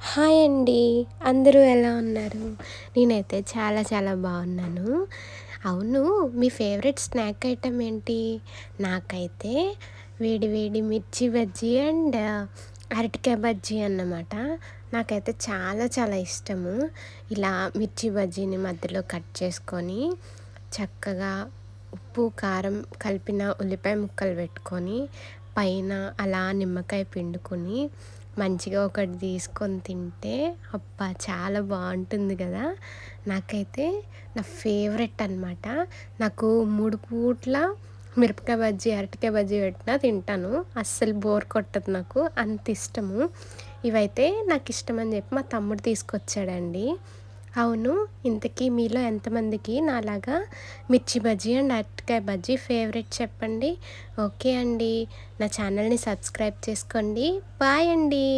Hi అండి. అందరూ ఎలా ఉన్నారు? నేనైతే చాలా చాలా బాగున్నాను. అవును, మీ ఫేవరెట్ స్నాక్ ఐటెమ్ ఏంటి? నాకైతే వేడి వేడి మిర్చి బజ్జీ అండ్ అరటికాయ బజ్జీ అన్నమాట. నాకైతే చాలా చాలా ఇష్టము. ఇలా మిర్చి బజ్జీని మధ్యలో కట్ చేసుకొని చక్కగా ఉప్పు కారం కలిపిన ఉల్లిపాయ ముక్కలు పెట్టుకొని పైన అలా నిమ్మకాయ పిండుకొని మంచిగా ఒకటి తీసుకొని తింటే అబ్బా చాలా బాగుంటుంది కదా. నాకైతే నా ఫేవరెట్ అనమాట. నాకు 3 పూట్ల మిరపకాయ బజ్జీ అరటికాయ బజ్జీ పెట్టినా తింటాను. అస్సలు బోర్ కొట్టదు, నాకు అంత ఇష్టము. ఇవైతే నాకు ఇష్టం అని చెప్పి మా తమ్ముడు తీసుకొచ్చాడండి. అవును, ఇంతకీ మీలో ఎంతమందికి నాలాగా మిర్చి బజ్జీ అండ్ అరటికాయ బజ్జీ ఫేవరెట్ చెప్పండి. ఓకే అండి, నా ఛానల్ని సబ్స్క్రైబ్ చేసుకోండి. బాయ్ అండి.